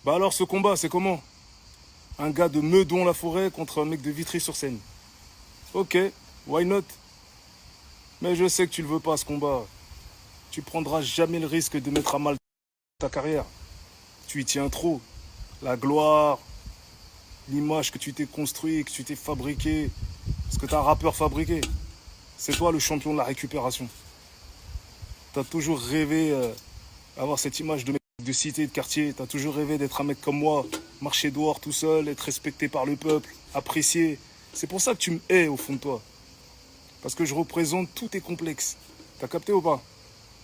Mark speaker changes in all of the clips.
Speaker 1: Bah alors ce combat, c'est comment? Un gars de Meudon-la-Forêt contre un mec de Vitry-sur-Seine. Ok, why not? Mais je sais que tu le veux pas ce combat. Tu prendras jamais le risque de mettre à mal ta carrière. Tu y tiens trop. La gloire, l'image que tu t'es construit, que tu t'es fabriqué, parce que t'es un rappeur fabriqué. C'est toi le champion de la récupération. T'as toujours rêvé d'avoir cette image de mec de cité, de quartier. T'as toujours rêvé d'être un mec comme moi, marcher dehors tout seul, être respecté par le peuple, apprécié. C'est pour ça que tu me hais au fond de toi. Parce que je représente tous tes complexes. T'as capté ou pas?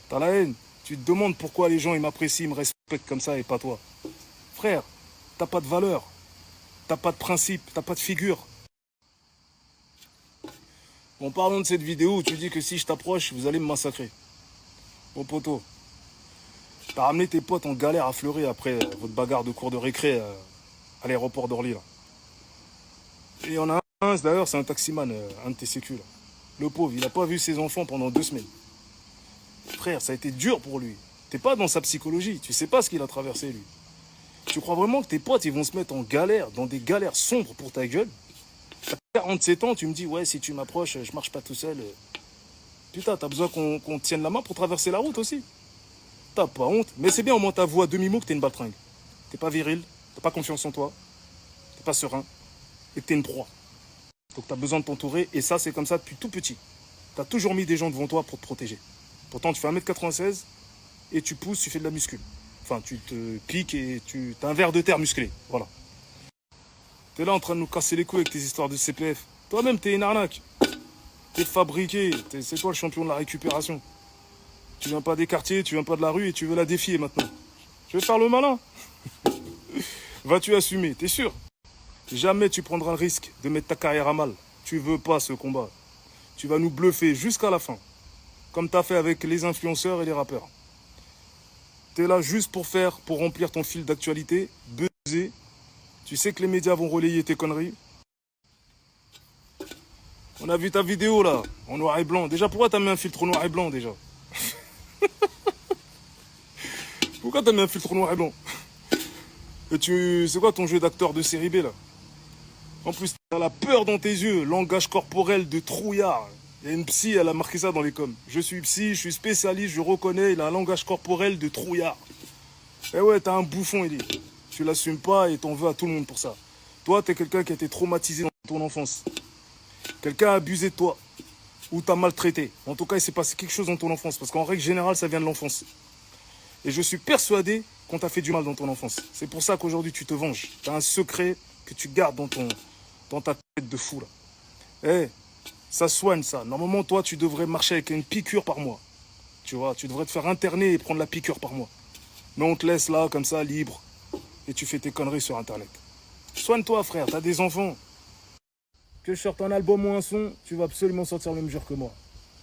Speaker 1: T'as la haine. Tu te demandes pourquoi les gens ils m'apprécient, ils me respectent comme ça et pas toi. Frère, t'as pas de valeur. T'as pas de principe, t'as pas de figure. Bon, parlons de cette vidéo où tu dis que si je t'approche, vous allez me massacrer. Bon poteau, t'as ramené tes potes en galère à Fleury après votre bagarre de cours de récré à l'aéroport d'Orly là. Et il y en a un, d'ailleurs c'est un taximan, un de tes sécu là. Le pauvre, il a pas vu ses enfants pendant 2 semaines. Frère, ça a été dur pour lui. T'es pas dans sa psychologie, tu sais pas ce qu'il a traversé lui. Tu crois vraiment que tes potes ils vont se mettre en galère, dans des galères sombres pour ta gueule? T'as 47 ans, tu me dis ouais si tu m'approches, je marche pas tout seul. Putain, t'as besoin qu'on te tienne la main pour traverser la route aussi. T'as pas honte, mais c'est bien au moins ta voix à demi-mot que t'es une baltringue. T'es pas viril, t'as pas confiance en toi, t'es pas serein, et que t'es une proie. Donc t'as besoin de t'entourer, et ça c'est comme ça depuis tout petit. T'as toujours mis des gens devant toi pour te protéger. Pourtant tu fais 1m96 et tu pousses, tu fais de la muscule. Enfin tu te piques et t'as un ver de terre musclé, voilà. T'es là en train de nous casser les couilles avec tes histoires de CPF. Toi-même t'es une arnaque. T'es fabriqué, c'est toi le champion de la récupération. Tu viens pas des quartiers, tu viens pas de la rue et tu veux la défier maintenant. Je vais faire le malin. Vas-tu assumer, t'es sûr? Jamais tu prendras le risque de mettre ta carrière à mal. Tu veux pas ce combat. Tu vas nous bluffer jusqu'à la fin. Comme t'as fait avec les influenceurs et les rappeurs. T'es là juste pour remplir ton fil d'actualité, buzzer. Tu sais que les médias vont relayer tes conneries. On a vu ta vidéo là, en noir et blanc. Déjà, pourquoi t'as mis un filtre noir et blanc déjà? Pourquoi t'as mis un filtre noir et blanc? Et c'est quoi ton jeu d'acteur de série B là? En plus, t'as la peur dans tes yeux, langage corporel de trouillard. Il y a une psy, elle a marqué ça dans les coms. Je suis psy, je suis spécialiste, je reconnais, il a un langage corporel de trouillard. Eh ouais, t'as un bouffon, il dit. Tu l'assumes pas et t'en veux à tout le monde pour ça. Toi, t'es quelqu'un qui a été traumatisé dans ton enfance. Quelqu'un a abusé de toi. Ou t'a maltraité. En tout cas, il s'est passé quelque chose dans ton enfance. Parce qu'en règle générale, ça vient de l'enfance. Et je suis persuadé qu'on t'a fait du mal dans ton enfance. C'est pour ça qu'aujourd'hui, tu te venges. T'as un secret que tu gardes dans ta tête de fou, là. Eh, ça soigne, ça. Normalement, toi, tu devrais marcher avec une piqûre par mois. Tu vois, tu devrais te faire interner et prendre la piqûre par mois. Mais on te laisse là, comme ça, libre. Et tu fais tes conneries sur Internet. Soigne-toi, frère. T'as des enfants. Que je sorte un album ou un son, tu vas absolument sortir le même jour que moi.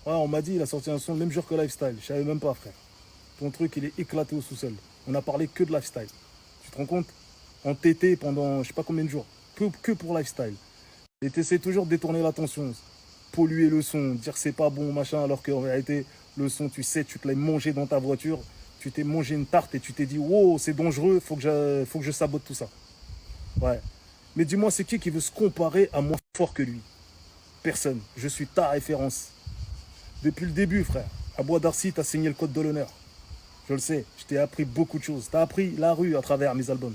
Speaker 1: Ouais, on m'a dit, il a sorti un son le même jour que Lifestyle. Je savais même pas, frère. Ton truc, il est éclaté au sous-sol. On a parlé que de Lifestyle. Tu te rends compte? En TT pendant je sais pas combien de jours. Que pour Lifestyle. Et t'essaies toujours de détourner l'attention. Polluer le son, dire c'est pas bon, machin, alors qu'en réalité, le son, tu sais, tu te l'as mangé dans ta voiture. Tu t'es mangé une tarte et tu t'es dit, wow, c'est dangereux, faut que je sabote tout ça. Ouais. Mais dis-moi, c'est qui veut se comparer à moins fort que lui? Personne. Je suis ta référence. Depuis le début, frère. À Bois d'Arcy, t'as signé le code de l'honneur. Je le sais, je t'ai appris beaucoup de choses. T'as appris la rue à travers mes albums.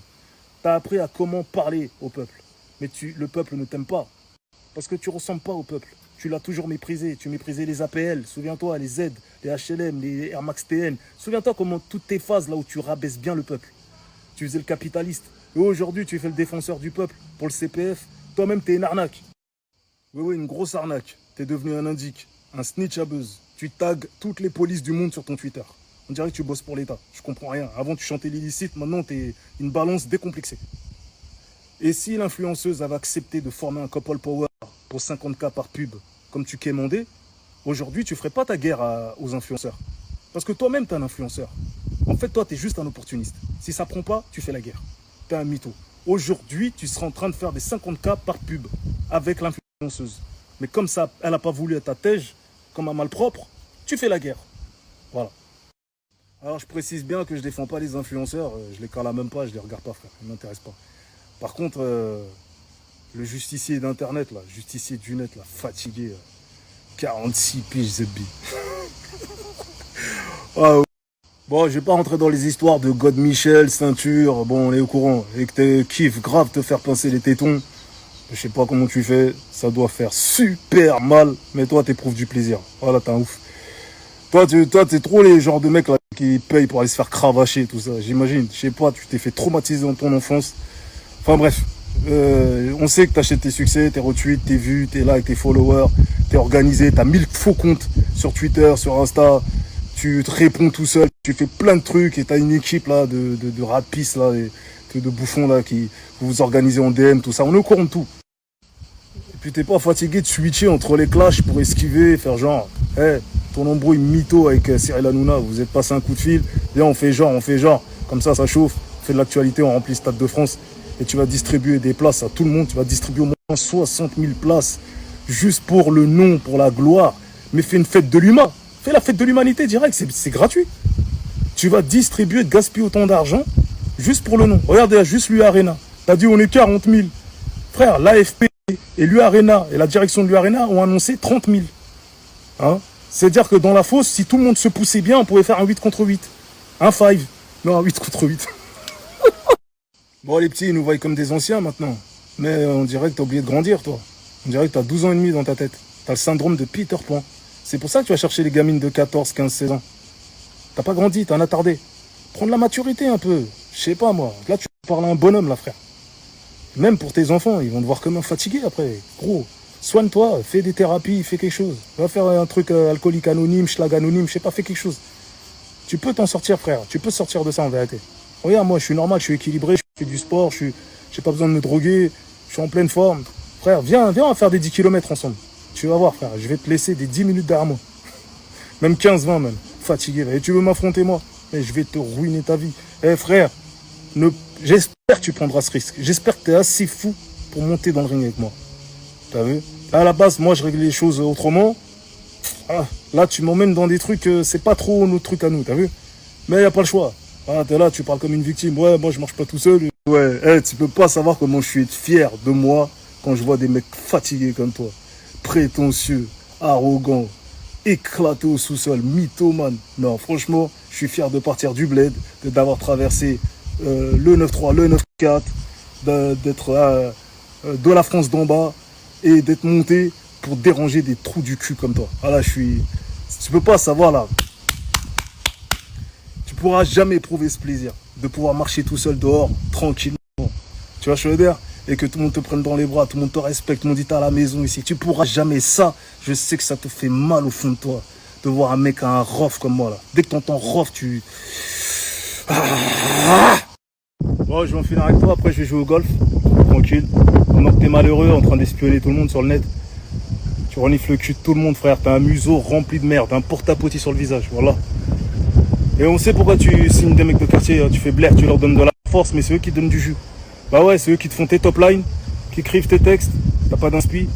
Speaker 1: T'as appris à comment parler au peuple. Mais le peuple ne t'aime pas. Parce que tu ne ressembles pas au peuple. Tu l'as toujours méprisé. Tu méprisais les APL. Souviens-toi, les Z, les HLM, les Air Max TN. Souviens-toi comment toutes tes phases là où tu rabaisses bien le peuple. Tu faisais le capitaliste. Et aujourd'hui, tu fais le défenseur du peuple pour le CPF. Toi-même, t'es une arnaque. Oui, une grosse arnaque. T'es devenu un indique, un snitch à buzz. Tu tags toutes les polices du monde sur ton Twitter. On dirait que tu bosses pour l'État. Je comprends rien. Avant, tu chantais l'illicite. Maintenant, t'es une balance décomplexée. Et si l'influenceuse avait accepté de former un couple power pour 50K par pub, comme tu quémandais, aujourd'hui, tu ferais pas ta guerre aux influenceurs. Parce que toi-même, t'es un influenceur. En fait, toi, t'es juste un opportuniste. Si ça prend pas, tu fais la guerre. T'es un mytho. Aujourd'hui, tu seras en train de faire des 50K par pub avec l'influenceuse. Mais comme ça, elle n'a pas voulu être à tège, comme un malpropre, tu fais la guerre. Voilà. Alors je précise bien que je défends pas les influenceurs, je les cala même pas, je les regarde pas frère, ils m'intéressent pas. Par contre, le justicier d'internet là, justicier du net là, fatigué, 46 piges ZB. Ah, ouais. Bon, je vais pas rentrer dans les histoires de God Michel, ceinture, bon on est au courant, et que tu kiffes grave te faire pincer les tétons. Je sais pas comment tu fais, ça doit faire super mal, mais toi t'éprouves du plaisir. Voilà, t'es un ouf. Toi, t'es trop les genres de mecs là qui payent pour aller se faire cravacher, tout ça. J'imagine, je sais pas, tu t'es fait traumatiser dans ton enfance. Enfin bref, on sait que t'achètes tes succès, tes retweets, tes vues, tes likes, tes followers, t'es organisé, t'as 1000 faux comptes sur Twitter, sur Insta, tu te réponds tout seul, tu fais plein de trucs et t'as une équipe là de rapistes là, de bouffons là qui vous organisez en DM, tout ça. On est au courant de tout. Et puis t'es pas fatigué de switcher entre les clashs pour esquiver, faire genre, hey, ton embrouille mytho avec Cyril Hanouna, vous êtes passé un coup de fil, viens on fait genre, comme ça chauffe, on fait de l'actualité, on remplit le Stade de France et tu vas distribuer des places à tout le monde, tu vas distribuer au moins 60 000 places juste pour le nom, pour la gloire, mais fais une fête de l'humain, fais la fête de l'humanité direct, c'est gratuit. Tu vas distribuer, gaspiller autant d'argent juste pour le nom. Regarde, il y a juste l'U-Arena, t'as dit on est 40 000. Frère, l'AFP et l'U-Arena et la direction de l'U-Arena ont annoncé 30 000. Hein? C'est-à-dire que dans la fosse, si tout le monde se poussait bien, on pouvait faire un 8 contre 8. Un 5. Non, un 8 contre 8. Bon, les petits, ils nous voient comme des anciens maintenant. Mais on dirait que t'as oublié de grandir, toi. On dirait que t'as 12 ans et demi dans ta tête. T'as le syndrome de Peter Pan. C'est pour ça que tu vas chercher les gamines de 14, 15, 16 ans. T'as pas grandi, t'as un attardé. Prends de la maturité un peu. Je sais pas, moi. Là, tu parles à un bonhomme, là, frère. Même pour tes enfants, ils vont te voir comme un fatigué après. Gros. Soigne-toi, fais des thérapies, fais quelque chose. Va faire un truc alcoolique anonyme, schlag anonyme, je sais pas, fais quelque chose. Tu peux t'en sortir, frère. Tu peux sortir de ça en vérité. Regarde, moi, je suis normal, je suis équilibré, je fais du sport, j'ai pas besoin de me droguer, je suis en pleine forme. Frère, viens, on va faire des 10 km ensemble. Tu vas voir, frère, je vais te laisser des 10 minutes derrière moi. Même 15, 20 même. Fatigué. Et tu veux m'affronter, moi? Mais je vais te ruiner ta vie. Eh, frère, j'espère que tu prendras ce risque. J'espère que tu es assez fou pour monter dans le ring avec moi. T'as vu? À la base, moi, je réglais les choses autrement. Ah, là, tu m'emmènes dans des trucs, c'est pas trop notre truc à nous, t'as vu? Mais y a pas le choix. Ah, t'es là, tu parles comme une victime. Ouais, moi, je marche pas tout seul. Ouais, hey, tu peux pas savoir comment je suis fier de moi quand je vois des mecs fatigués comme toi. Prétentieux, arrogants, éclatés au sous-sol, mythomane. Non, franchement, je suis fier de partir du bled, d'avoir traversé le 9-3, le 9-4, d'être de la France d'en bas, et d'être monté pour déranger des trous du cul comme toi. Ah là, je suis... Tu peux pas savoir là. Tu pourras jamais éprouver ce plaisir de pouvoir marcher tout seul dehors, tranquillement. Tu vois, je veux dire, et que tout le monde te prenne dans les bras, tout le monde te respecte, tout le monde dit t'es à la maison ici. Tu pourras jamais ça. Je sais que ça te fait mal au fond de toi de voir un mec à un rof comme moi là. Dès que t'entends rof, tu... Bon, je vais en finir avec toi, après je vais jouer au golf, tranquille. Pendant que t'es malheureux en train d'espionner tout le monde sur le net, tu renifles le cul de tout le monde, frère. T'as un museau rempli de merde, un porte-à-potis sur le visage, voilà. Et on sait pourquoi tu signes des mecs de quartier, tu fais blaire, tu leur donnes de la force, mais c'est eux qui te donnent du jus. Bah ouais, c'est eux qui te font tes top lines, qui écrivent tes textes, t'as pas d'inspi,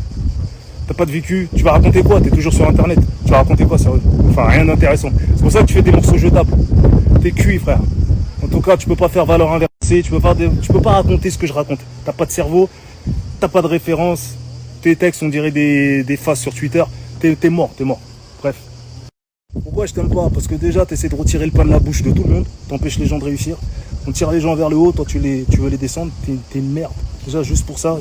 Speaker 1: t'as pas de vécu, tu vas raconter quoi? T'es toujours sur internet, tu vas raconter quoi, sérieux? Enfin, rien d'intéressant. C'est pour ça que tu fais des morceaux jetables. T'es cuit, frère. En tout cas, tu peux pas faire valeur inversée, tu peux pas raconter ce que je raconte. T'as pas de cerveau, t'as pas de référence, tes textes on dirait des faces sur Twitter, t'es mort. Bref. Pourquoi je t'aime pas? Parce que déjà t'essaies de retirer le pain de la bouche de tout le monde, t'empêches les gens de réussir. On tire les gens vers le haut, toi tu veux les descendre, t'es une merde. Déjà juste pour ça,